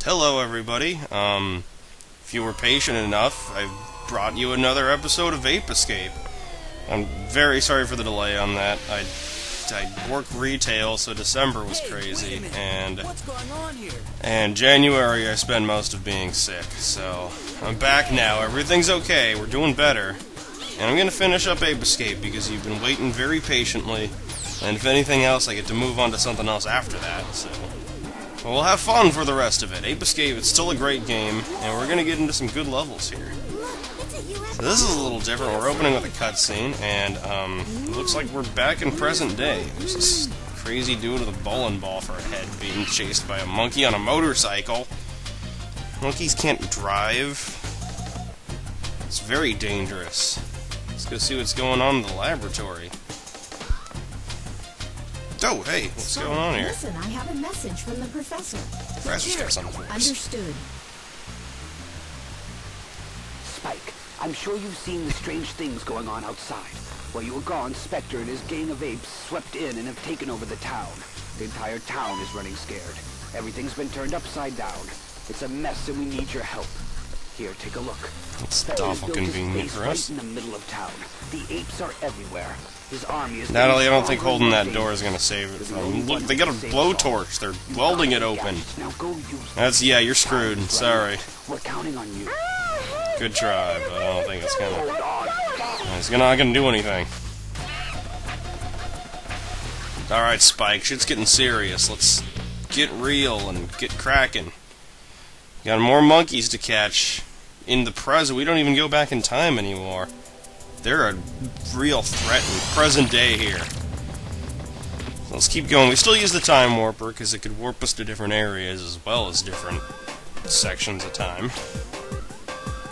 Hello, everybody. If you were patient enough, I've brought you another episode of Ape Escape. I'm very sorry for the delay on that. I work retail, so December was crazy, and January I spent most of being sick. So I'm back now. Everything's okay. We're doing better, and I'm gonna finish up Ape Escape because you've been waiting very patiently. And if anything else, I get to move on to something else after that. So. Well, we'll have fun for the rest of it. Ape Escape, it's still a great game, and we're going to get into some good levels here. So this is a little different. We're opening with a cutscene, and it looks like we're back in present day. There's this crazy dude with a bowling ball for a head being chased by a monkey on a motorcycle. Monkeys can't drive. It's very dangerous. Let's go see what's going on in the laboratory. Oh, hey, what's going on here? Listen, I have a message from the professor. Professor's got something for us. Understood. Spike, I'm sure you've seen the strange things going on outside. While you were gone, Spectre and his gang of apes swept in and have taken over the town. The entire town is running scared. Everything's been turned upside down. It's a mess and we need your help. Here, take a look. It's awful convenient for us. Right in the middle of town. The apes are everywhere. His army is Natalie, I don't think holding that door is going to save it from him. Look, they got a blowtorch. They're welding it open. Yeah, you're screwed. Sorry. We're counting on you. Good try, but I don't think it's not gonna do anything. Alright, Spike, shit's getting serious. Let's get real and get cracking. Got more monkeys to catch. In the present, we don't even go back in time anymore. They're a real threat in present day here. So let's keep going. We still use the time warper because it could warp us to different areas as well as different sections of time.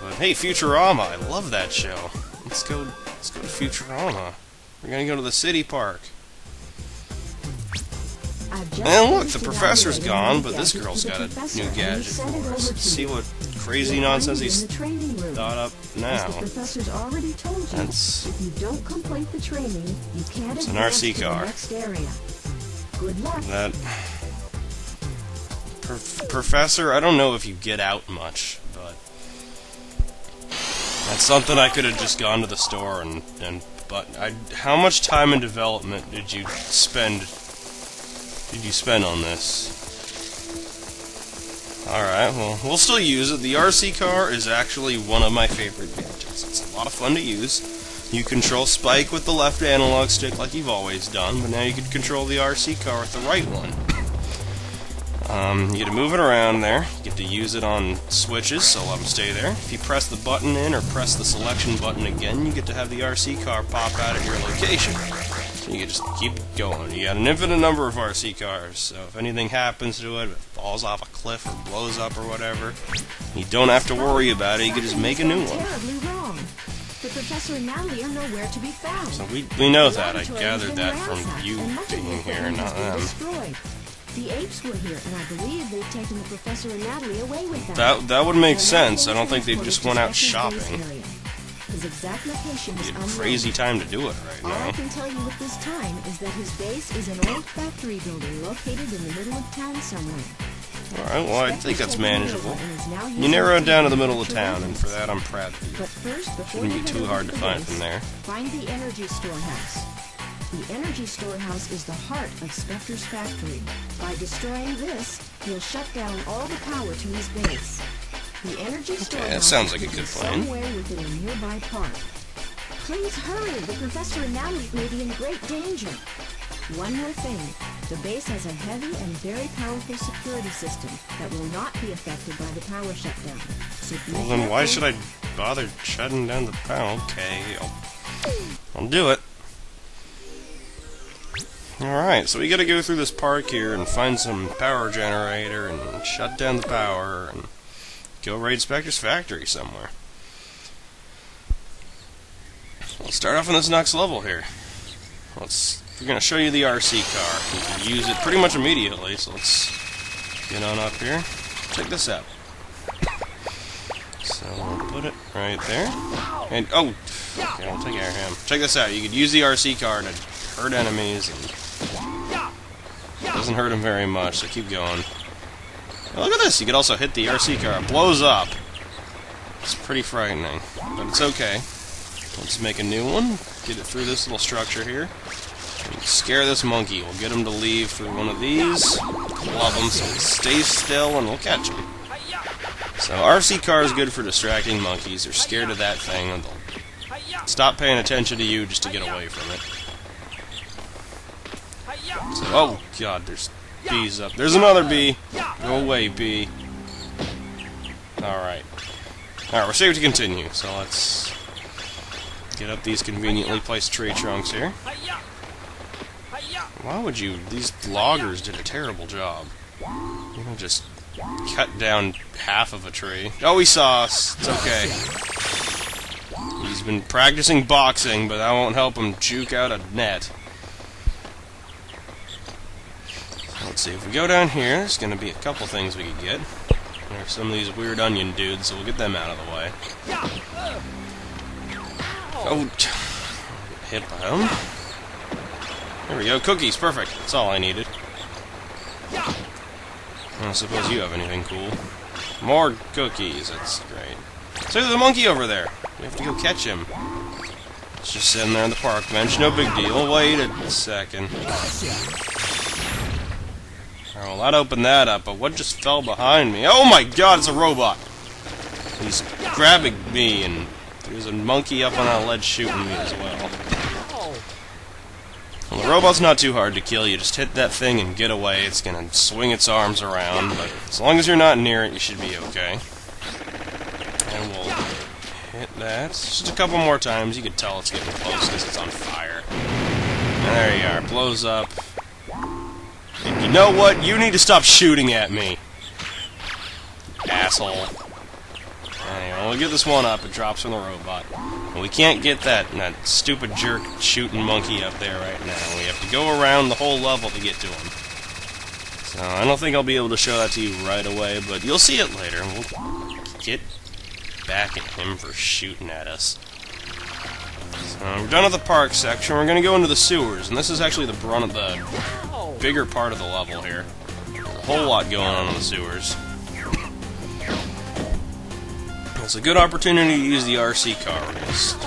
But hey, Futurama, I love that show. Let's go to Futurama. We're gonna go to the city park. And look, the professor's gone, but this girl's got a new gadget for us. Let's see what crazy nonsense he's thought up now. That's it's an RC car. That Professor, I don't know if you get out much, but that's something I could have just gone to the store but how much time and development did you spend on this? Alright, well, we'll still use it. The RC car is actually one of my favorite gadgets. It's a lot of fun to use. You control Spike with the left analog stick like you've always done, but now you can control the RC car with the right one. You get to move it around there. You get to use it on switches, so let them stay there. If you press the button in or press the selection button again, you get to have the RC car pop out at your location. You can just keep going. You got an infinite number of RC cars, so if anything happens to it, if it falls off a cliff or blows up or whatever, you don't have to worry about it. You can just make a new one. The professor and Natalie are nowhere to be found. So we know that. I gathered that from you being here, not them. The apes were here, and I believe they've taken the professor and Natalie away with them. That would make sense. I don't think they just went out shopping. His exact location is unknown. Crazy time to do it right now. All I can tell you at this time is that his base is an old factory building located in the middle of town somewhere. Alright, well, I think that's manageable. You narrowed down to the middle of town, and for that I'm proud of you. But first, shouldn't be too hard to find from there. Find the energy storehouse. The energy storehouse is the heart of Spectre's factory. By destroying this, he'll shut down all the power to his base. The energy storehouse that sounds like a good plan. Somewhere within a nearby park. Please hurry! The professor and Natalie may be in great danger. One more thing. The base has a heavy and very powerful security system that will not be affected by the power shutdown. So well, then why should I bother shutting down the power? Okay, I'll do it. Alright, so we gotta go through this park here and find some power generator and shut down the power and go raid Spectre's factory somewhere. Let's start off on this next level here. We're going to show you the RC car. You can use it pretty much immediately, so let's get on up here. Check this out. So we'll put it right there. And, oh, okay, I'll take care of him. Check this out. You could use the RC car to hurt enemies, and it doesn't hurt them very much, so keep going. Oh, look at this! You could also hit the RC car. It blows up. It's pretty frightening, but it's okay. Let's make a new one. Get it through this little structure here. And scare this monkey. We'll get him to leave through one of these. Club him so he stays still, and we'll catch him. So RC car is good for distracting monkeys. They're scared of that thing, and they'll stop paying attention to you just to get away from it. So, oh god, there's bees up. There's another bee. Go away, bee. Alright. Alright, we're safe to continue. So let's get up these conveniently placed tree trunks here. Why would you... These loggers did a terrible job. You know, just cut down half of a tree. Oh, he saw us. It's okay. He's been practicing boxing, but that won't help him juke out a net. Let's see, if we go down here, there's going to be a couple things we could get. There's some of these weird onion dudes, so we'll get them out of the way. Oh, hit by them. There we go, cookies, perfect. That's all I needed. I don't suppose you have anything cool. More cookies, that's great. So there's a monkey over there. We have to go catch him. It's just sitting there on the park bench, no big deal. Wait a second. Alright, well that opened that up, but what just fell behind me? Oh my god, it's a robot! He's grabbing me, and there's a monkey up on that ledge shooting me as well. Well, the robot's not too hard to kill. You just hit that thing and get away. It's gonna swing its arms around, but as long as you're not near it, you should be okay. And we'll hit that. Just a couple more times. You can tell it's getting close because it's on fire. And there you are. Blows up. And you know what? You need to stop shooting at me. Asshole. Anyway, we'll get this one up. It drops from the robot. And we can't get that stupid jerk shooting monkey up there right now. We have to go around the whole level to get to him. So I don't think I'll be able to show that to you right away, but you'll see it later. We'll get back at him for shooting at us. So we're done with the park section. We're going to go into the sewers, and this is actually the brunt of the bigger part of the level here. There's a whole lot going on in the sewers. It's a good opportunity to use the RC car. We're just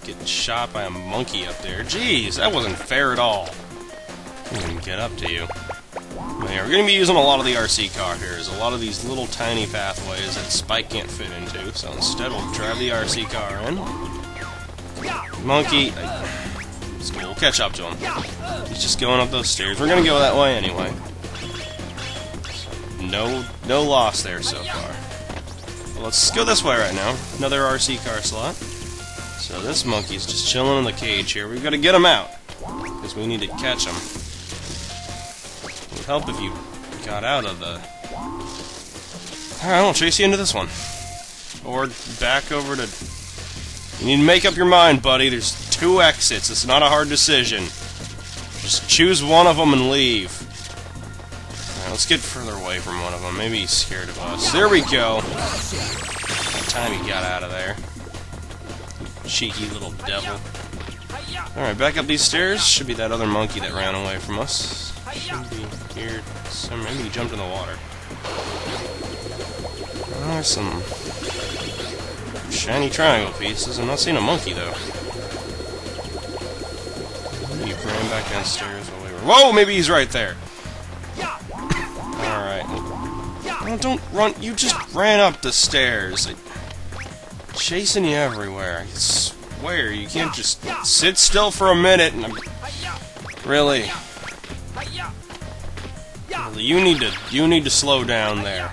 getting shot by a monkey up there. Jeez, that wasn't fair at all. I didn't even get up to you. But yeah, we're going to be using a lot of the RC car here. There's a lot of these little tiny pathways that Spike can't fit into, so instead we'll drive the RC car in. Monkey, we'll catch up to him. He's just going up those stairs. We're going to go that way anyway. No loss there so far. Well, let's go this way right now. Another RC car slot. So this monkey's just chilling in the cage here. We've got to get him out, because we need to catch him. It would help if you got out of the... Alright, I'll chase you into this one. Or back over to... You need to make up your mind, buddy. There's 2 exits. It's not a hard decision. Just choose one of them and leave. Alright, let's get further away from one of them. Maybe he's scared of us. There we go. That time he got out of there. Cheeky little devil. Alright, back up these stairs. Should be that other monkey that ran away from us. Should be here. So maybe he jumped in the water. Oh, there's some shiny triangle pieces. I'm not seeing a monkey, though. Maybe he ran back downstairs while we were... Whoa! Maybe he's right there. Alright. Well, don't run. You just ran up the stairs. Chasing you everywhere. I swear, you can't just sit still for a minute and... Really? You need to slow down there.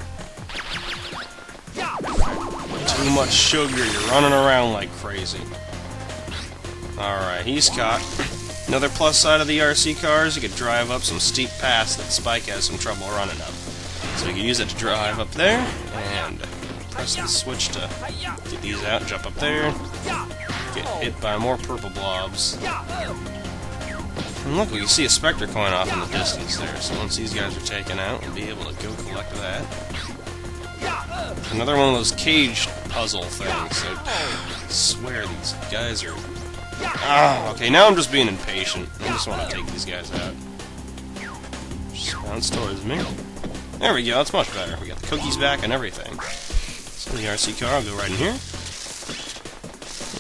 Too much sugar, you're running around like crazy. Alright, he's caught. Another plus side of the RC cars, you could drive up some steep paths that Spike has some trouble running up. So you can use it to drive up there, and press the switch to get these out, jump up there, get hit by more purple blobs. And look, we can see a Spectre coin off in the distance there, so once these guys are taken out, we'll be able to go collect that. Another one of those cage puzzle things. I swear these guys are... Ah, okay, now I'm just being impatient. I just want to take these guys out. Just bounce towards me. There we go, that's much better. We got the cookies back and everything. So the RC car, I'll go right in here.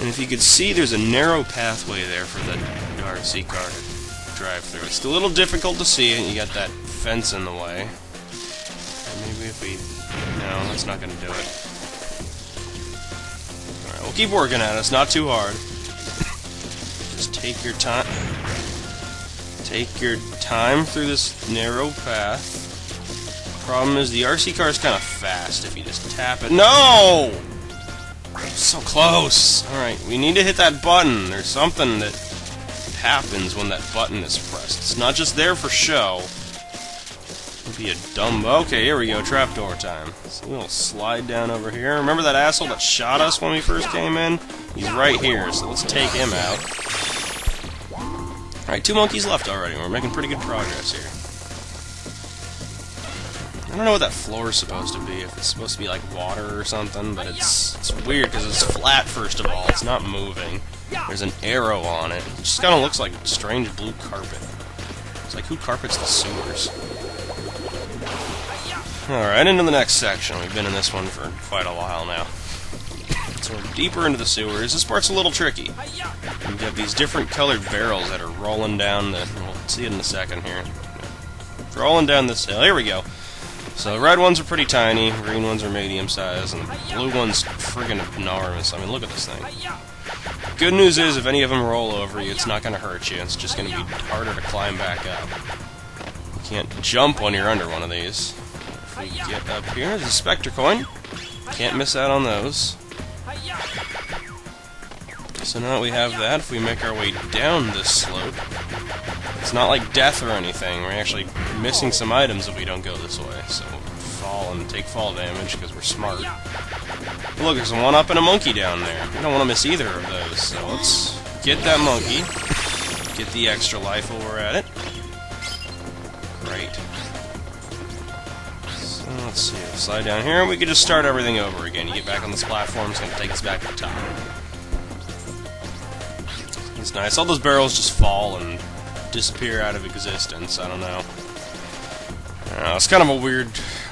And if you could see, there's a narrow pathway there for the RC car to drive through. It's a little difficult to see, and you got that fence in the way. And maybe if we... No, that's not going to do it. Alright, we'll keep working at it. It's not too hard. Just take your time. Take your time through this narrow path. Problem is, the RC car is kind of fast if you just tap it. No! So close! Alright, we need to hit that button. There's something that happens when that button is pressed. It's not just there for show. It'd be a dumb... Okay, here we go. Trapdoor time. So we'll slide down over here. Remember that asshole that shot us when we first came in? He's right here, so let's take him out. Alright, 2 monkeys left already. We're making pretty good progress here. I don't know what that floor is supposed to be, if it's supposed to be like water or something, but it's weird because it's flat, first of all. It's not moving. There's an arrow on it. It just kind of looks like strange blue carpet. It's like, who carpets the sewers? Alright, into the next section. We've been in this one for quite a while now. So we're deeper into the sewers. This part's a little tricky. You've got these different colored barrels that are rolling down the... We'll see it in a second here. Rolling down this hill. Here we go. So the red ones are pretty tiny, green ones are medium sized, and the blue one's friggin' enormous. I mean, look at this thing. Good news is, if any of them roll over you, it's not going to hurt you. It's just going to be harder to climb back up. You can't jump when you're under one of these. If we get up here, there's a Spectre coin. Can't miss out on those. So now that we have that, if we make our way down this slope, it's not like death or anything. We're actually missing some items if we don't go this way. So we'll fall and take fall damage because we're smart. But look, there's a one-up and a monkey down there. We don't want to miss either of those. So let's get that monkey. Get the extra life while we're at it. Great. So let's see. We'll slide down here and we can just start everything over again. You get back on this platform, it's going to take us back to the top. It's nice. All those barrels just fall and disappear out of existence. I don't know. It's kind of a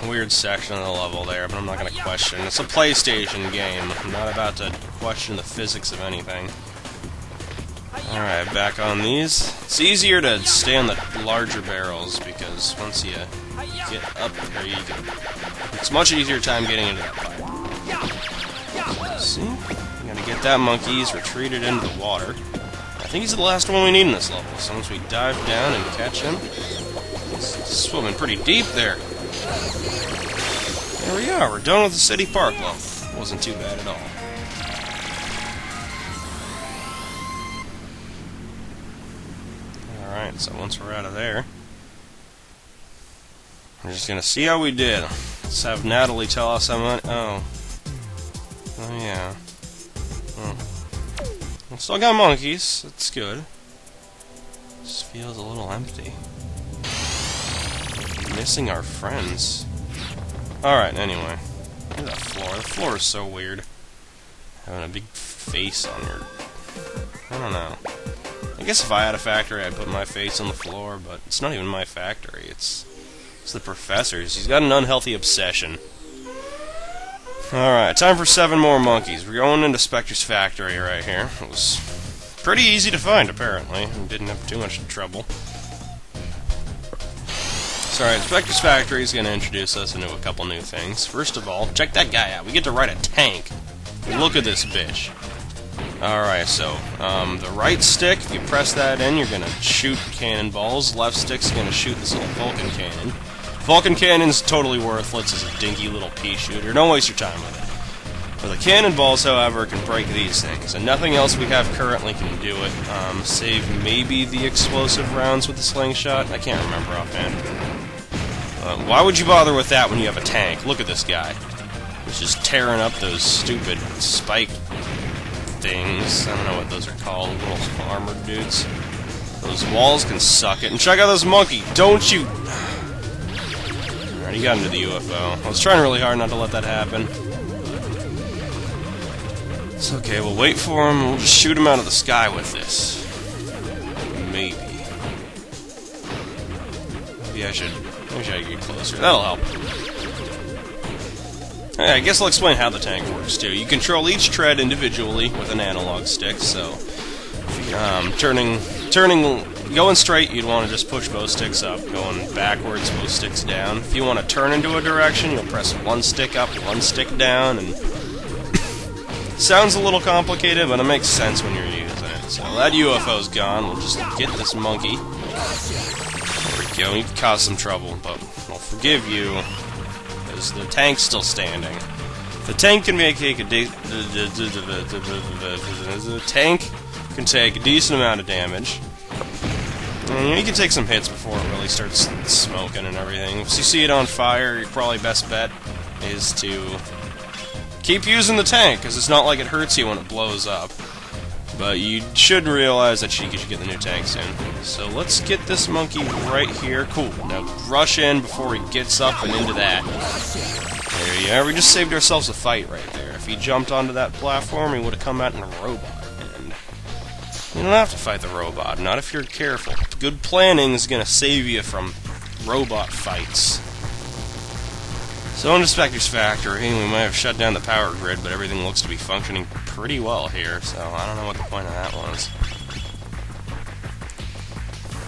weird section of the level there, but I'm not going to question. It's a PlayStation game. I'm not about to question the physics of anything. Alright, back on these. It's easier to stay on the larger barrels because once you get up there, it's much easier time getting into that pipe. See? You gotta get that monkey. He's retreated into the water. I think he's the last one we need in this level, so once we dive down and catch him... He's swimming pretty deep there. There we are, we're done with the city park level. Wasn't too bad at all. Alright, so once we're out of there, we're just gonna see how we did. Let's have Natalie tell us how much... Oh yeah. Oh. We still got monkeys, that's good. Just feels a little empty. Missing our friends. Alright, anyway. Look at that floor. The floor is so weird. Having a big face on your... I don't know. I guess if I had a factory, I'd put my face on the floor, but it's not even my factory. It's the professor's. He's got an unhealthy obsession. Alright, time for 7 more monkeys. We're going into Spectre's factory right here. It was pretty easy to find, apparently. We didn't have too much trouble. So, alright, Spectre's factory is going to introduce us into a couple new things. First of all, check that guy out. We get to ride a tank. Look at this bitch. Alright, so, the right stick, if you press that in, you're going to shoot cannonballs. Left stick's going to shoot this little Vulcan cannon. Vulcan Cannon's totally worthless as a dinky little pea shooter. Don't waste your time with it. For the cannonballs, however, can break these things, and nothing else we have currently can do it, save maybe the explosive rounds with the slingshot. I can't remember offhand. Why would you bother with that when you have a tank? Look at this guy. He's just tearing up those stupid spike things. I don't know what those are called. Little armored dudes. Those walls can suck it. And check out this monkey. Don't you... Alright, he got into the UFO. I was trying really hard not to let that happen. It's okay, we'll wait for him and we'll just shoot him out of the sky with this. Maybe. Maybe I should Maybe I can get closer. That'll help. Yeah, I guess I'll explain how the tank works too. You control each tread individually with an analog stick. So, going straight, you'd want to just push both sticks up. Going backwards, both sticks down. If you want to turn into a direction, you'll press one stick up, one stick down, and sounds a little complicated, but it makes sense when you're using it. So that UFO's gone. We'll just get this monkey. There we go. You caused some trouble, but I'll forgive you. The tank's still standing. The tank can take a decent amount of damage. And you can take some hits before it really starts smoking and everything. If you see it on fire, your probably best bet is to keep using the tank, because it's not like it hurts you when it blows up. But you should realize that you should get the new tank soon. So let's get this monkey right here. Cool. Now rush in before he gets up and into that. There you are. We just saved ourselves a fight right there. If he jumped onto that platform, he would have come out in a robot. And you don't have to fight the robot, not if you're careful. Good planning is going to save you from robot fights. So in Inspector's factory, we might have shut down the power grid, but everything looks to be functioning pretty well here, so I don't know what the point of that was.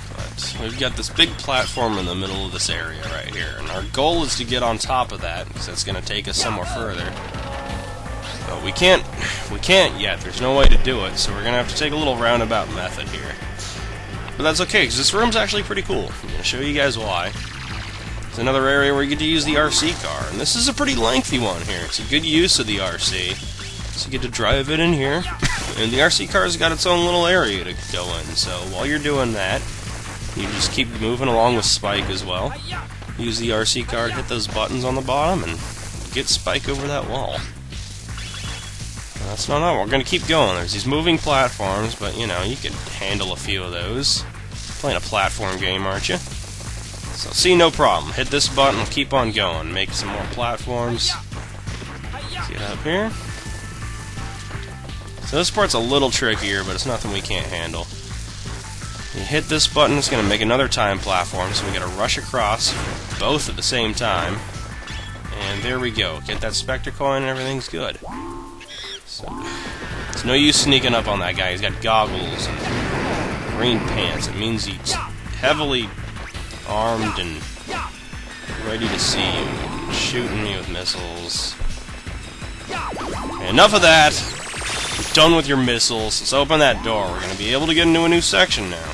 But we've got this big platform in the middle of this area right here, and our goal is to get on top of that, because it's going to take us somewhere further. But we can't yet, there's no way to do it, so we're going to have to take a little roundabout method here. But that's okay, because this room's actually pretty cool. I'm going to show you guys why. It's another area where you get to use the RC car, and this is a pretty lengthy one here. It's a good use of the RC, so you get to drive it in here, and the RC car's got its own little area to go in, so while you're doing that, you just keep moving along with Spike as well. Use the RC car to hit those buttons on the bottom, and get Spike over that wall. That's not all. We're going to keep going. There's these moving platforms, but, you know, you could handle a few of those. Playing a platform game, aren't you? So, see, no problem. Hit this button, we'll keep on going. Make some more platforms. Get up here. So this part's a little trickier, but it's nothing we can't handle. You hit this button, it's going to make another time platform, so we got to rush across both at the same time. And there we go. Get that Spectre coin and everything's good. So, it's no use sneaking up on that guy. He's got goggles and green pants. It means he's heavily armed and ready to see you, shooting me with missiles. Okay, enough of that. You're done with your missiles. Let's open that door. We're going to be able to get into a new section now.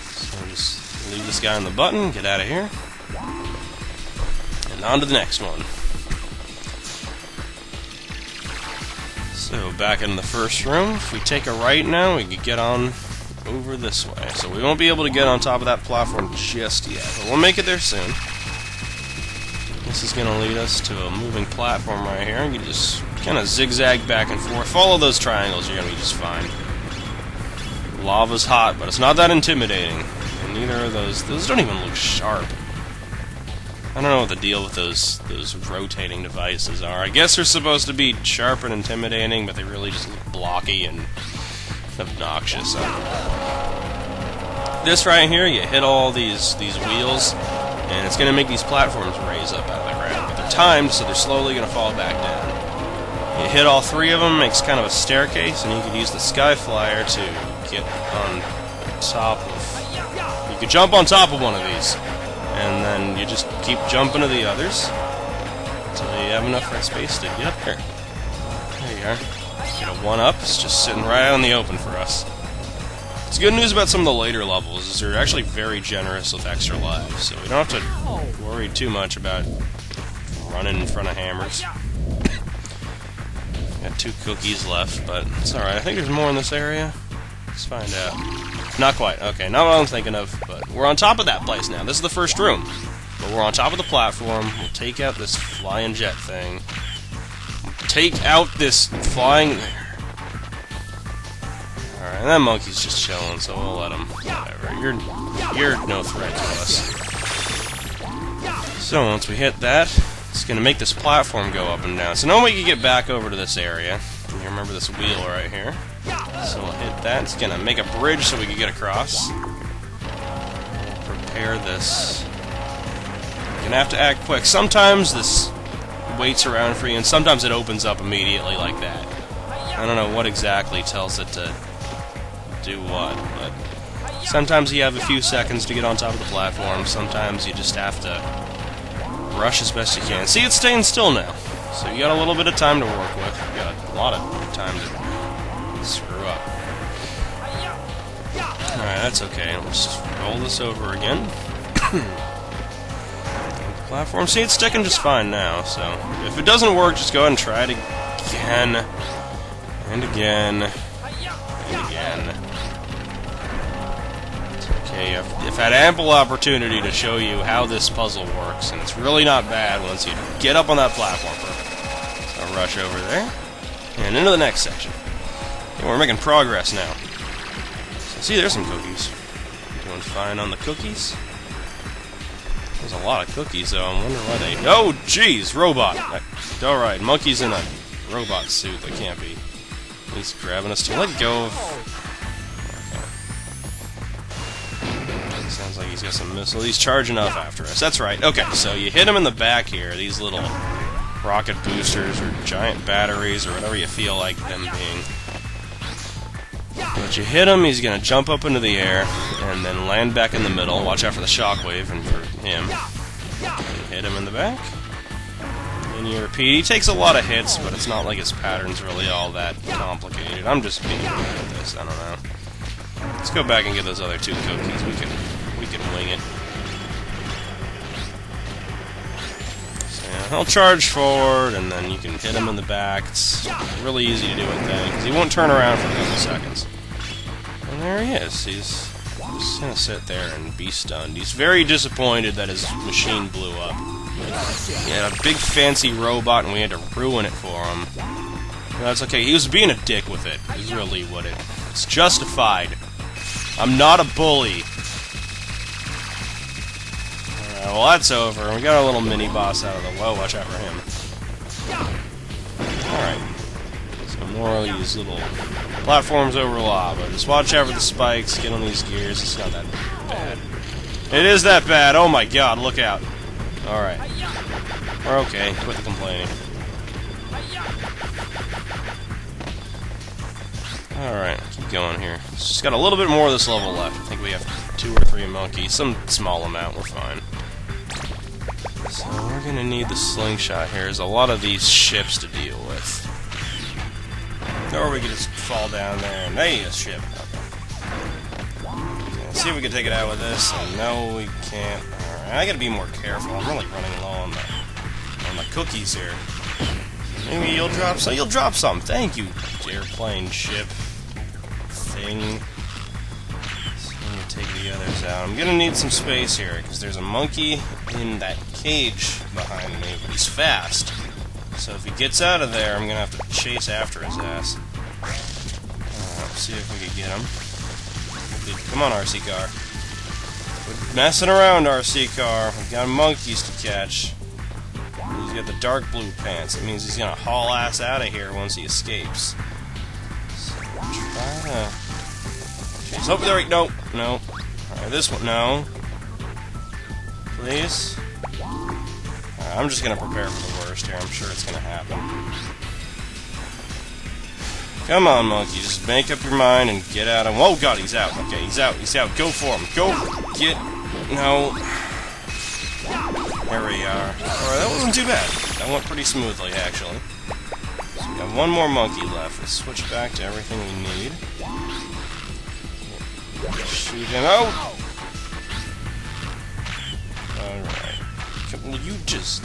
So just leave this guy on the button, get out of here, and on to the next one. So back in the first room. If we take a right now, we can get on over this way. So we won't be able to get on top of that platform just yet, but we'll make it there soon. This is going to lead us to a moving platform right here. You just kind of zigzag back and forth. Follow those triangles, you're going to be just fine. Lava's hot, but it's not that intimidating. And neither are those don't even look sharp. I don't know what the deal with those rotating devices are. I guess they're supposed to be sharp and intimidating, but they really just look blocky and obnoxious. This right here, you hit all these wheels, and it's going to make these platforms raise up out of the ground. But they're timed, so they're slowly going to fall back down. You hit all three of them, makes kind of a staircase, and you could use the Sky Flyer to get on top of... You could jump on top of one of these, and then you just keep jumping to the others until you have enough space to get up there. There you are. Get a 1-up, it's just sitting right out in the open for us. It's good news about some of the later levels is they're actually very generous with extra lives, so we don't have to worry too much about running in front of hammers. Got 2 cookies left, but it's alright. I think there's more in this area. Let's find out. Not quite. Okay, not what I'm thinking of, but we're on top of that place now. This is the first room. But we're on top of the platform. We'll take out this flying jet thing. Take out this flying... Alright, that monkey's just chilling, so we'll let him. Whatever. You're no threat to us. So once we hit that, it's going to make this platform go up and down. So now we can get back over to this area. You remember this wheel right here. So we'll hit that. It's going to make a bridge so we can get across. Prepare this gonna have to act quick. Sometimes this waits around for you, and sometimes it opens up immediately like that. I don't know what exactly tells it to do what, but sometimes you have a few seconds to get on top of the platform. Sometimes you just have to rush as best you can. See, it's staying still now. So you got a little bit of time to work with. You got a lot of time to screw up. Alright, that's okay. Let's just roll this over again. Platform. See, it's sticking just fine now, so if it doesn't work, just go ahead and try it again. And again. And again. It's okay, I've had ample opportunity to show you how this puzzle works, and it's really not bad once you get up on that platform. Perfect. I'll rush over there, and into the next section. Okay, we're making progress now. So, see, there's some cookies. Doing fine on the cookies. There's a lot of cookies, though. I wonder why they... Oh, jeez, robot! Alright, monkey's in a robot suit. That can't be. He's grabbing us to let go of... Okay. Sounds like he's got some missile. He's charging up after us. That's right. Okay, so you hit him in the back here. These little rocket boosters or giant batteries or whatever you feel like them being. But you hit him, he's going to jump up into the air and then land back in the middle. Watch out for the shockwave and for him. And hit him in the back. And you repeat. He takes a lot of hits, but it's not like his pattern's really all that complicated. I'm just being weird at this. I don't know. Let's go back and get those other two cookies. We can wing it. He'll charge forward, and then you can hit him in the back. It's really easy to do it then, because he won't turn around for a couple seconds. And there he is. He's just going to sit there and be stunned. He's very disappointed that his machine blew up. He had a big fancy robot, and we had to ruin it for him. But that's okay. He was being a dick with it, is really what it's justified. I'm not a bully. Well, that's over. We got our little mini-boss out of the way. Watch out for him. Alright. So more of these little platforms over lava. Just watch out for the spikes. Get on these gears. It's not that bad. It is that bad. Oh my god, look out. Alright. We're okay. Quit the complaining. Alright, keep going here. Just got a little bit more of this level left. I think we have 2 or 3 monkeys. Some small amount. We're fine. So we're gonna need the slingshot here. There's a lot of these ships to deal with. Or we could just fall down there and... Hey, a ship. Okay. Let's see if we can take it out with this. And no, we can't. Alright, I gotta be more careful. I'm really running low on the cookies here. Maybe you'll drop some. You'll drop some. Thank you, airplane ship thing. Take the others out. I'm gonna need some space here, because there's a monkey in that cage behind me, but he's fast. So if he gets out of there, I'm gonna have to chase after his ass. Let's see if we can get him. Come on, RC car. Quit messing around, RC car. We've got monkeys to catch. He's got the dark blue pants. It means he's gonna haul ass out of here once he escapes. So try to... Oh, there we go. No. Alright, this one. No. Please. Alright, I'm just gonna prepare for the worst here. I'm sure it's gonna happen. Come on, monkey. Just make up your mind and get out of... Oh, God, he's out. Okay, he's out. He's out. Go for him. Go. Get... No. There we are. Alright, that wasn't too bad. That went pretty smoothly, actually. So we got one more monkey left. Let's switch back to everything we need. Shoot him out! Alright. Will you just...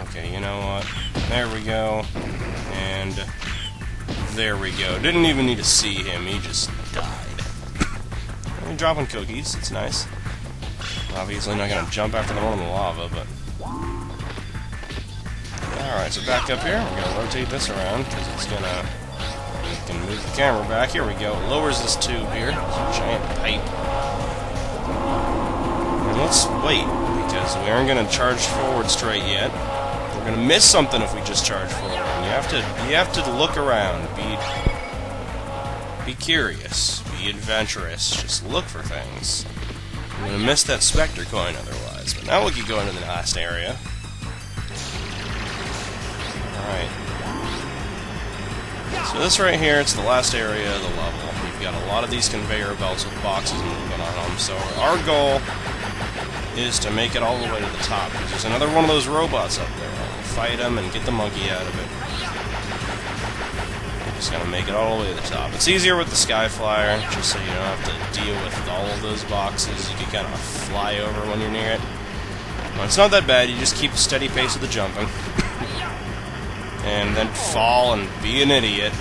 Okay, you know what? There we go. And... There we go. Didn't even need to see him. He just died. We're dropping cookies. It's nice. Obviously not going to jump after the one in the lava, but... Alright, so back up here. We're going to rotate this around, because it's going to... We can move the camera back. Here we go. It lowers this tube here. It's a giant pipe. And let's wait, because we aren't going to charge forward straight yet. We're going to miss something if we just charge forward. And you have to look around. Be curious. Be adventurous. Just look for things. You're going to miss that Spectre coin otherwise. guys. But now we can go into the last area. Alright. So this right here, it's the last area of the level. We've got a lot of these conveyor belts with boxes moving on them. So our goal is to make it all the way to the top. Because there's another one of those robots up there. We'll fight him and get the monkey out of it. Just gotta make it all the way to the top. It's easier with the Sky Flyer, just so you don't have to deal with all of those boxes. You can kind of fly over when you're near it. Well, it's not that bad. You just keep a steady pace of the jumping. And then fall and be an idiot.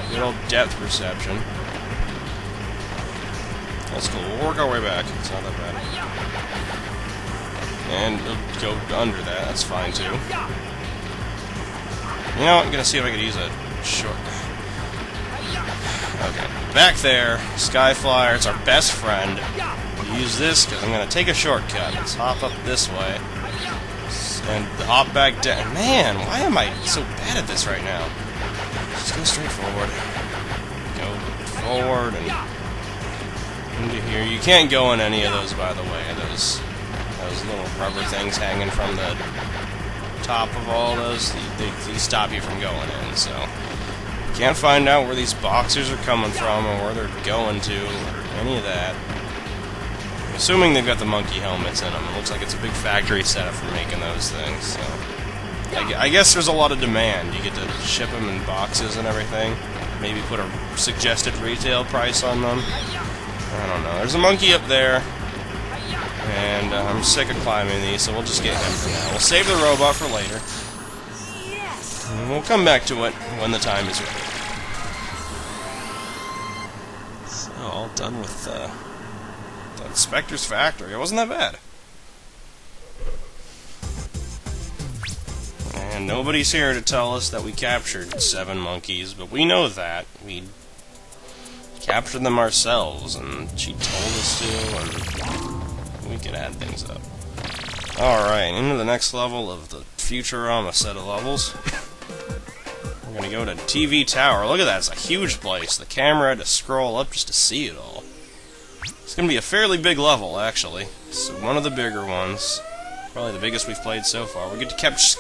Good old depth perception. That's cool. We'll work our way back. It's not that bad. And go under that. That's fine too. You know what? I'm gonna see if I can use a short. Okay. Back there, Sky Flyer. It's our best friend. We'll use this because I'm gonna take a shortcut. Let's hop up this way. And hop back down. Man, why am I so bad at this right now? Just go straight forward. Go forward and into here. You can't go in any of those, by the way. Those little rubber things hanging from the top of all those, they stop you from going in. So you can't find out where these boxers are coming from or where they're going to or any of that. Assuming they've got the monkey helmets in them. It looks like it's a big factory setup for making those things. So I guess there's a lot of demand. You get to ship them in boxes and everything. Maybe put a suggested retail price on them. I don't know. There's a monkey up there. And I'm sick of climbing these, so we'll just get him for now. We'll save the robot for later. And we'll come back to it when the time is ready. So, all done with the Spectre's factory. It wasn't that bad. And nobody's here to tell us that we captured 7 monkeys, but we know that. We captured them ourselves, and she told us to, and we can add things up. Alright, into the next level of the Futurama set of levels. We're gonna go to TV Tower. Look at that, it's a huge place. The camera had to scroll up just to see it all. It's going to be a fairly big level, actually. It's one of the bigger ones. Probably the biggest we've played so far. We get to catch...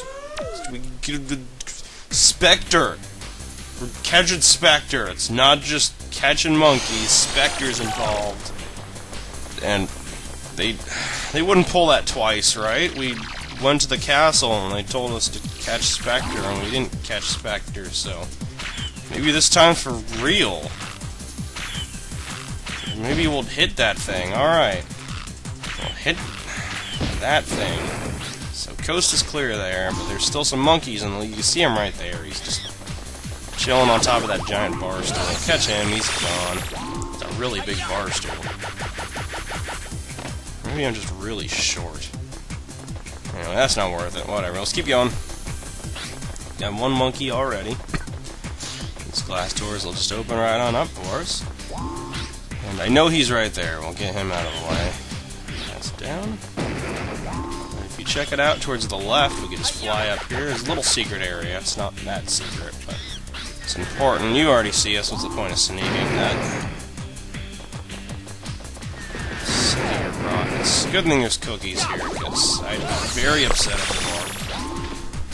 Spectre! We're catching Spectre. It's not just catching monkeys. Spectre's involved. And they wouldn't pull that twice, right? We went to the castle and they told us to catch Spectre, and we didn't catch Spectre, so... Maybe this time's for real. Maybe we'll hit that thing. Alright. We'll hit that thing. So coast is clear there, but there's still some monkeys, and you can see him right there. He's just chilling on top of that giant bar stool. Catch him, he's gone. It's a really big bar stool. Maybe I'm just really short. Anyway, that's not worth it. Whatever, let's keep going. Got 1 monkey already. These glass doors will just open right on up for us. And I know he's right there. We'll get him out of the way. That's down. And if you check it out towards the left, we can just fly up here. There's a little secret area. It's not that secret, but it's important. You already see us. What's the point of sneaking that? Here, Brock. It's a good thing there's cookies here, because I'd be very upset if there weren't.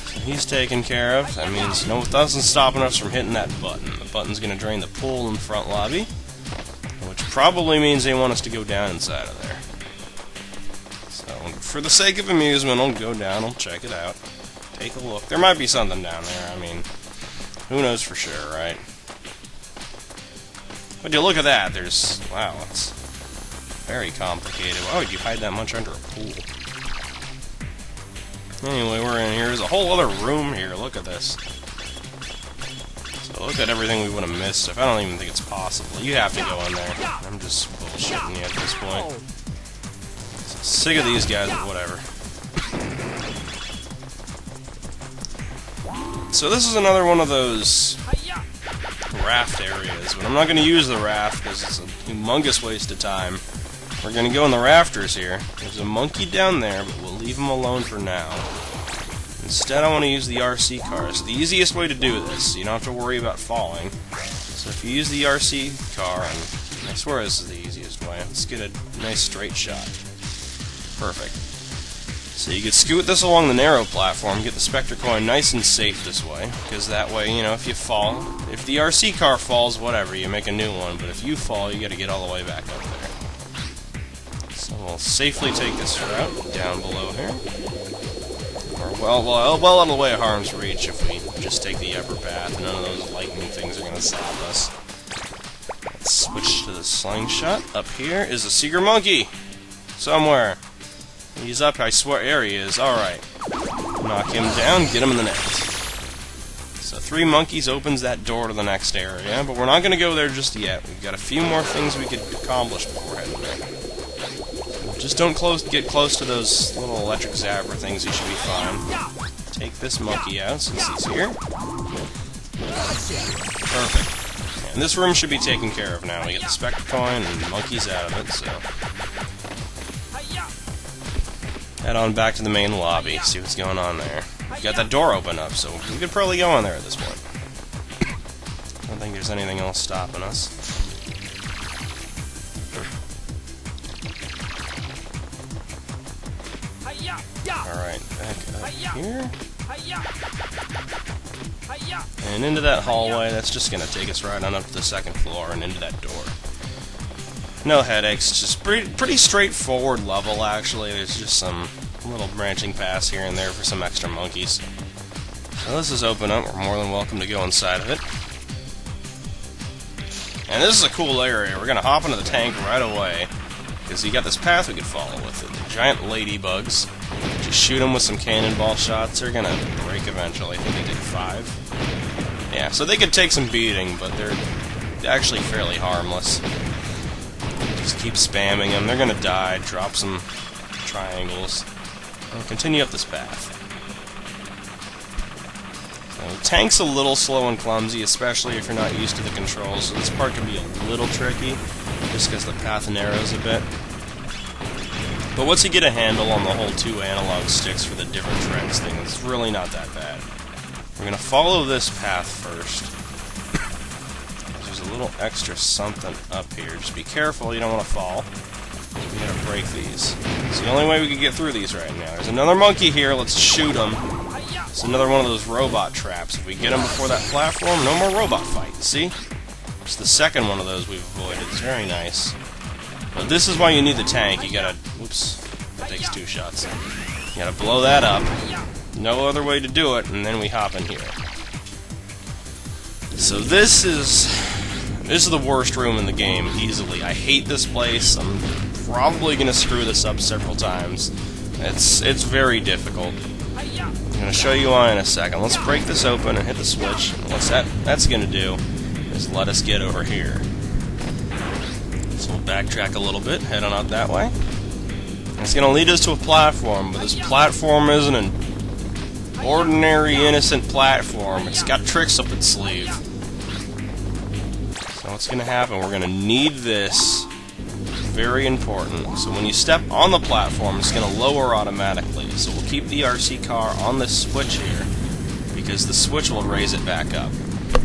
So he's taken care of. That means nothing stopping us from hitting that button. The button's going to drain the pool in the front lobby. Which probably means they want us to go down inside of there. So, for the sake of amusement, I'll go down, I'll check it out, take a look. There might be something down there, I mean, who knows for sure, right? But you look at that, there's, wow, it's very complicated. Why would you hide that much under a pool? Anyway, we're in here. There's a whole other room here, look at this. Look at everything we would have missed. I don't even think it's possible. You have to go in there. I'm just bullshitting you at this point. So sick of these guys, but whatever. So this is another one of those raft areas, but I'm not going to use the raft because it's a humongous waste of time. We're going to go in the rafters here. There's a monkey down there, but we'll leave him alone for now. Instead, I want to use the RC car. It's the easiest way to do this. You don't have to worry about falling. So if you use the RC car, and I swear this is the easiest way, let's get a nice straight shot. Perfect. So you could scoot this along the narrow platform, get the Spectre coin nice and safe this way, because that way, you know, if you fall, if the RC car falls, whatever, you make a new one, but if you fall, you gotta get all the way back up there. So we'll safely take this route down below here. Or well out of the way of harm's reach if we just take the upper path. None of those lightning things are gonna stop us. Let's switch to the slingshot. Up here is a Seeger Monkey! Somewhere. He's up, I swear, there he is. Alright. Knock him down, get him in the net. So 3 monkeys opens that door to the next area, but we're not going to go there just yet. We've got a few more things we could accomplish before heading there. Just don't get close to those little electric zapper things, you should be fine. Take this monkey out since he's here. Perfect. And this room should be taken care of now. We get the Spectre coin and monkeys out of it, so... head on back to the main lobby, see what's going on there. We've got that door open up, so we could probably go in there at this point. I don't think there's anything else stopping us. Alright, back up here. And into that hallway, that's just going to take us right on up to the 2nd floor and into that door. No headaches, just pretty straightforward level, actually. There's just some little branching paths here and there for some extra monkeys. So this is open up, we're more than welcome to go inside of it. And this is a cool area, we're going to hop into the tank right away, because you got this path we could follow with it. The giant ladybugs, just shoot them with some cannonball shots, they're going to break eventually. I think they take 5. Yeah, so they could take some beating, but they're actually fairly harmless. Just keep spamming them. They're gonna die. Drop some triangles. And continue up this path. So, tank's a little slow and clumsy, especially if you're not used to the controls, so this part can be a little tricky, just because the path narrows a bit. But once you get a handle on the whole 2 analog sticks for the different tracks thing, it's really not that bad. We're gonna follow this path first. A little extra something up here. Just be careful, you don't want to fall. We gotta break these. It's the only way we can get through these right now. There's another monkey here, let's shoot him. It's another one of those robot traps. If we get him before that platform, no more robot fight, see? It's the 2nd one of those we've avoided. It's very nice. But this is why you need the tank. You gotta... whoops. That takes 2 shots. You gotta blow that up. No other way to do it, and then we hop in here. So this is the worst room in the game, easily. I hate this place. I'm probably going to screw this up several times. It's very difficult. I'm going to show you why in a second. Let's break this open and hit the switch. And what that's going to do is let us get over here. So we'll backtrack a little bit, head on out that way. It's going to lead us to a platform, but this platform isn't an ordinary, innocent platform. It's got tricks up its sleeve. So what's going to happen? We're going to need this. Very important. So when you step on the platform, it's going to lower automatically. So we'll keep the RC car on this switch here, because the switch will raise it back up.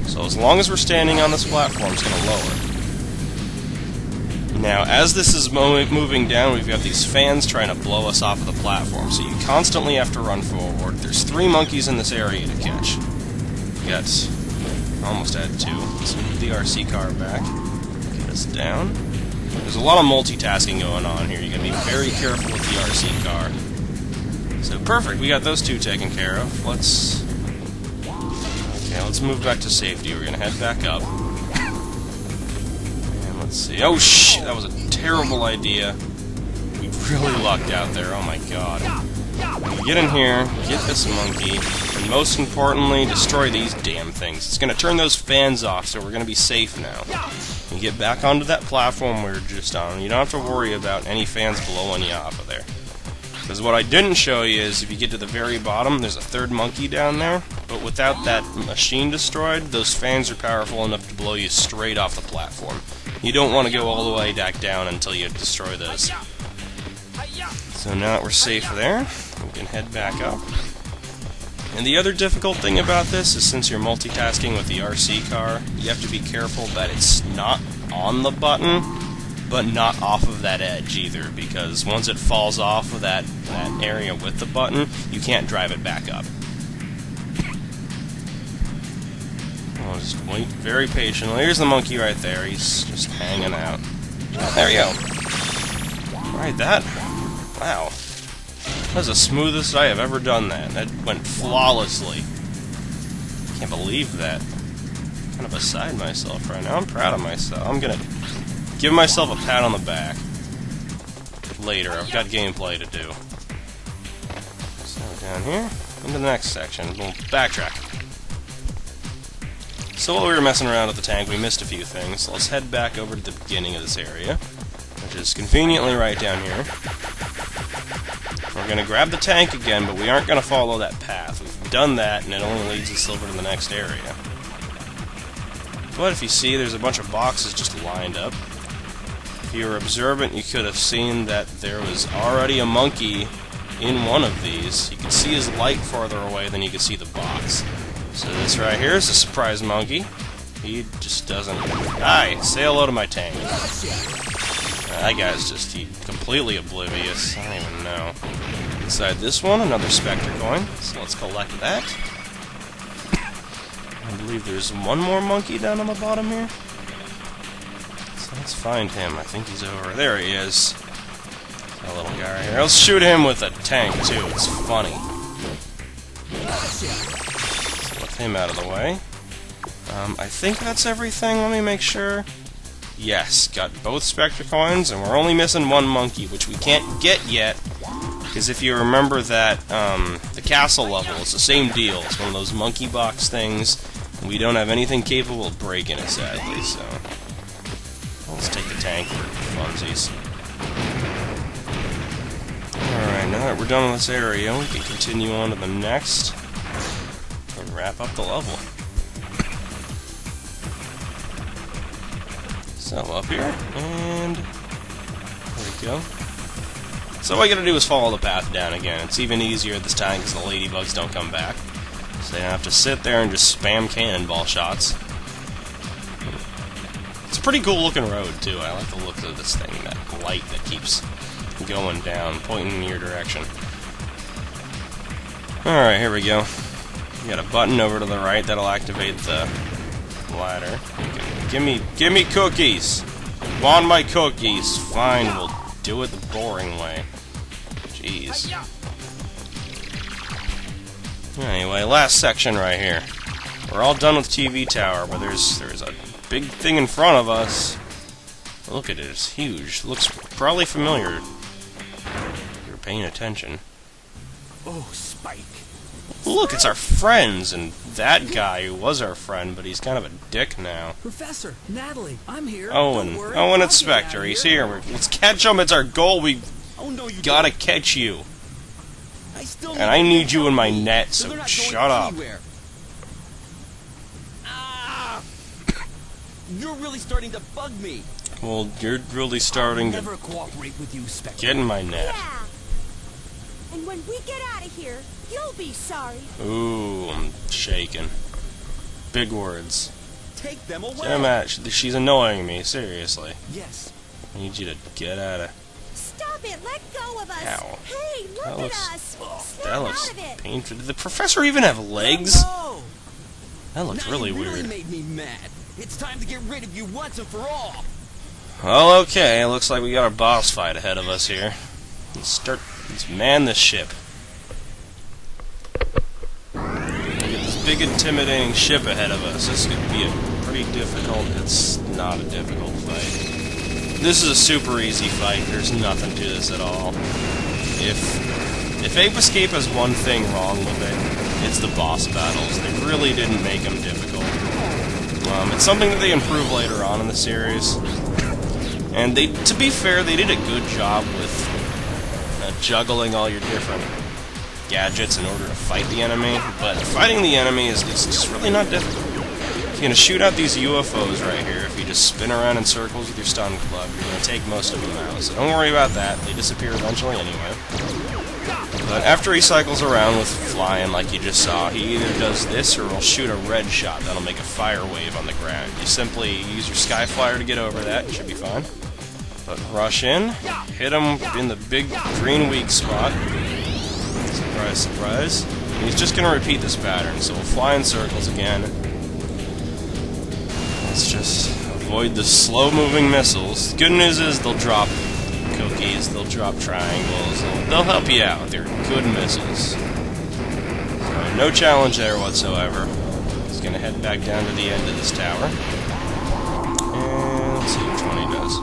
So as long as we're standing on this platform, it's going to lower. Now, as this is moving down, we've got these fans trying to blow us off of the platform, so you constantly have to run forward. There's 3 monkeys in this area to catch. We got... almost had 2. Let's move the RC car back. Get us down. There's a lot of multitasking going on here. You gotta be very careful with the RC car. So, perfect. We got those 2 taken care of. Let's move back to safety. We're gonna head back up. Let's see. Oh, shit! That was a terrible idea. We really lucked out there. Oh my god. Get in here, get this monkey, and most importantly, destroy these damn things. It's going to turn those fans off, so we're going to be safe now. You get back onto that platform we were just on. You don't have to worry about any fans blowing you off of there. Because what I didn't show you is, if you get to the very bottom, there's a 3rd monkey down there. But without that machine destroyed, those fans are powerful enough to blow you straight off the platform. You don't want to go all the way back down until you destroy those. So now that we're safe there, we can head back up. And the other difficult thing about this is, since you're multitasking with the RC car, you have to be careful that it's not on the button. but not off of that edge either, because once it falls off of that area with the button, you can't drive it back up. I'll just wait very patiently. Here's the monkey right there. He's just hanging out. Oh, there you go. Right, that. Wow. That's the smoothest I have ever done that. That went flawlessly. Can't believe that. I'm kind of beside myself right now. I'm proud of myself. I'm gonna give myself a pat on the back. Later. I've got gameplay to do. So down here, into the next section. We'll backtrack. So while we were messing around with the tank, we missed a few things. Let's head back over to the beginning of this area, which is conveniently right down here. We're going to grab the tank again, but we aren't going to follow that path. We've done that, and it only leads us over to the next area. But if you see, there's a bunch of boxes just lined up. If you were observant, you could have seen that there was already a monkey in one of these. You could see his light farther away than you could see the box. So this right here is a surprise monkey. He just doesn't... Hi! Say hello to my tank. That guy's just completely oblivious. I don't even know. Inside this one, another Spectre coin. So let's collect that. I believe there's one more monkey down on the bottom here. So let's find him. I think he's over... There he is. That little guy right here. Let's shoot him with a tank, too. It's funny. Him out of the way. I think that's everything. Let me make sure. Yes, got both Spectre coins, and we're only missing one monkey, which we can't get yet, because if you remember that the castle level is the same deal. It's one of those monkey box things, and we don't have anything capable of breaking it, sadly, so... Let's take the tank for funsies. Alright, now that we're done with this area, we can continue on to the next... and wrap up the level. So up here, and there we go. So all you gotta do is follow the path down again. It's even easier this time because the ladybugs don't come back. So you don't have to sit there and just spam cannonball shots. It's a pretty cool looking road too. I like the look of this thing, that light that keeps going down, pointing in your direction. Alright, here we go. You got a button over to the right that'll activate the ladder. Give me cookies. Want my cookies? Fine, we'll do it the boring way. Jeez. Anyway, last section right here. We're all done with TV tower, but there's a big thing in front of us. Look at it, it's huge. Looks probably familiar. If you're paying attention. Oh, Spike. Look, it's our friends, and that guy who was our friend, but he's kind of a dick now. Professor, Natalie, I'm here. Owen, Don't worry, Owen, I'll it's get out Spectre. of He's here. here. Let's catch him. It's our goal. We Oh no, you gotta don't. catch you. I still And I need you in my me, net, so so they're not shut going up. anywhere. Ah! You're really starting to bug me. Well, you're really starting Never to cooperate with you, Spectre. get in my net. Yeah. And when we get out of here, you'll be sorry. Ooh, I'm shaking. Big words. Take them away. Get him out. She's annoying me, seriously. Yes. I need you to get out of... Stop it! Let go of us! Ow. Hey, look That at looks- us! Snap That looks out of it! painful. Did the professor even have legs? No. That looks Now really you really weird. made me mad. It's time to get rid of you once and for all. Well, okay. Looks like we got a boss fight ahead of us here. Let's man this ship. We get this big, intimidating ship ahead of us. This could be a pretty difficult... It's not a difficult fight. This is a super easy fight. There's nothing to this at all. If Ape Escape has one thing wrong with it, it's the boss battles. They really didn't make them difficult. It's something that they improve later on in the series. And to be fair, they did a good job with juggling all your different gadgets in order to fight the enemy. But fighting the enemy is just really not difficult. You're going to shoot out these UFOs right here. If you just spin around in circles with your stun club, you're going to take most of them out. So don't worry about that. They disappear eventually anyway. But after he cycles around with flying like you just saw, he either does this or will shoot a red shot. That'll make a fire wave on the ground. You simply use your Sky Flyer to get over that. It should be fine. But rush in, hit him in the big green weak spot. Surprise, surprise. And he's just going to repeat this pattern, so we'll fly in circles again. Let's just avoid the slow-moving missiles. The good news is they'll drop cookies, they'll drop triangles, they'll help you out with your good missiles. So no challenge there whatsoever. He's going to head back down to the end of this tower. And let's see which one he does.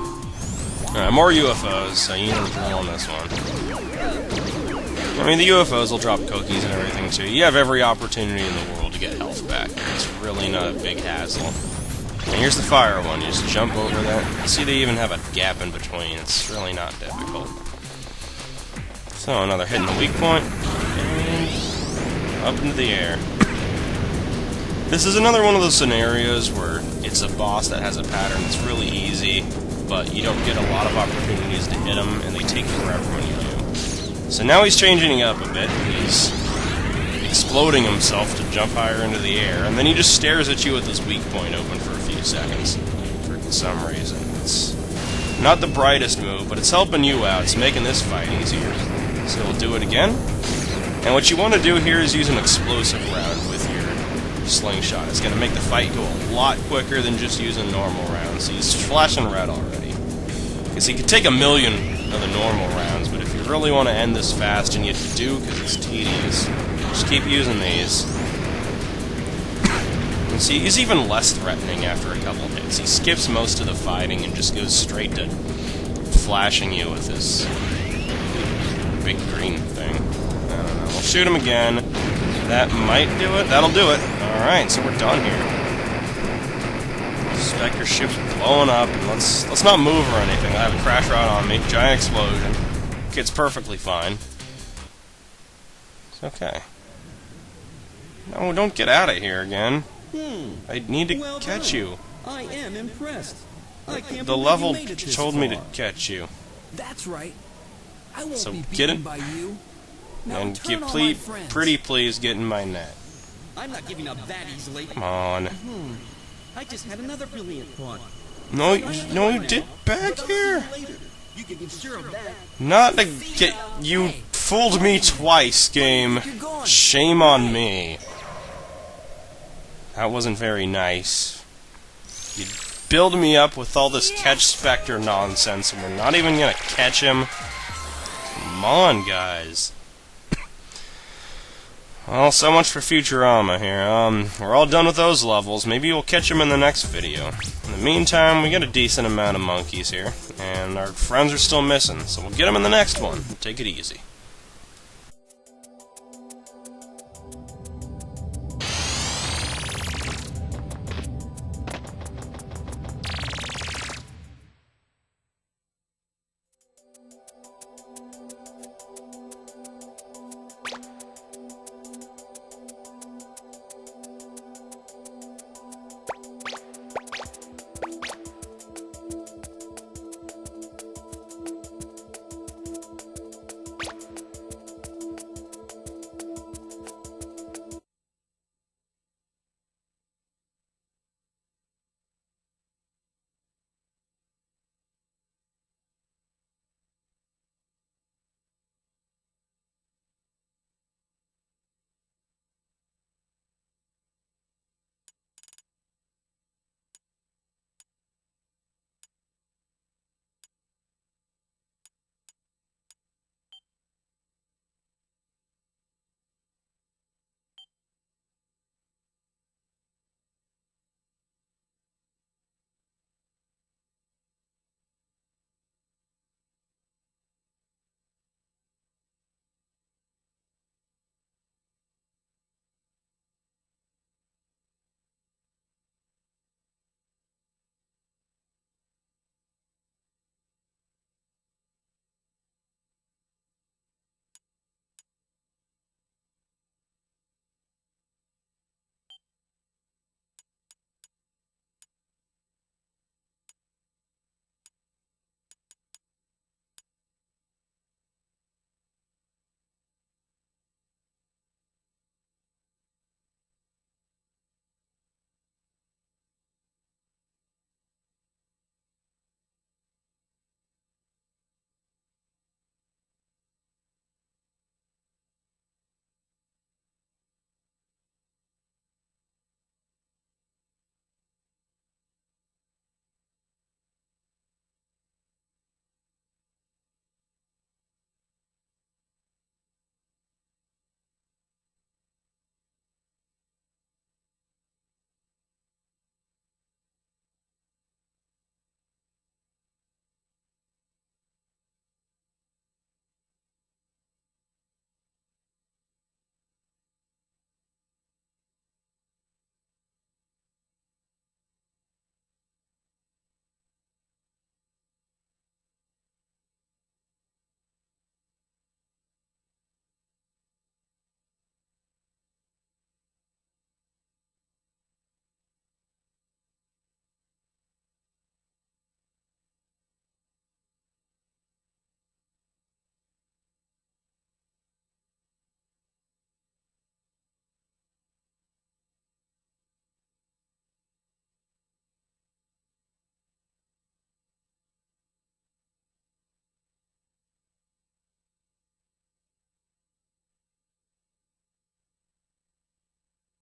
Alright, more UFOs, so you know the drill on this one. I mean, the UFOs will drop cookies and everything too. You have every opportunity in the world to get health back. It's really not a big hassle. And here's the fire one. You just jump over that. See, they even have a gap in between. It's really not difficult. So, another hit in the weak point. And up into the air. This is another one of those scenarios where it's a boss that has a pattern that's really easy, but you don't get a lot of opportunities to hit them, and they take forever when you do. So now he's changing it up a bit. He's exploding himself to jump higher into the air, and then he just stares at you with his weak point open for a few seconds for some reason. It's not the brightest move, but it's helping you out. It's making this fight easier. So we'll do it again. And what you want to do here is use an explosive round with your slingshot. It's going to make the fight go a lot quicker than just using normal rounds. He's flashing red already. Because he could take 1,000,000 of the normal rounds, but if you really want to end this fast, and you do because it's tedious, just keep using these. And see, he's even less threatening after a couple hits. He skips most of the fighting and just goes straight to flashing you with his big green thing. I don't know. We'll shoot him again. That might do it. That'll do it. Alright, so we're done here. Spectre ship's blowing up, and let's not move or anything. I'll have it crash right on me. Giant explosion. Kid's perfectly fine. It's okay. No, don't get out of here again. I need to catch you. I am impressed. I can't The believe level you made it this told me to far. catch you. That's right. I won't So be get beaten it. by you. Now And turn on my please, friends. pretty please get in my net. I'm not giving up that easily. Come on. I just had another brilliant thought. No, you did back here. Later. You can be sure of that. Not to get you fooled me twice, game. Shame on me. That wasn't very nice. You build me up with all this catch Spectre nonsense, and we're not even gonna catch him. Come on, guys. Well, so much for Futurama here. We're all done with those levels. Maybe we'll catch them in the next video. In the meantime, we got a decent amount of monkeys here, and our friends are still missing, so we'll get them in the next one. Take it easy.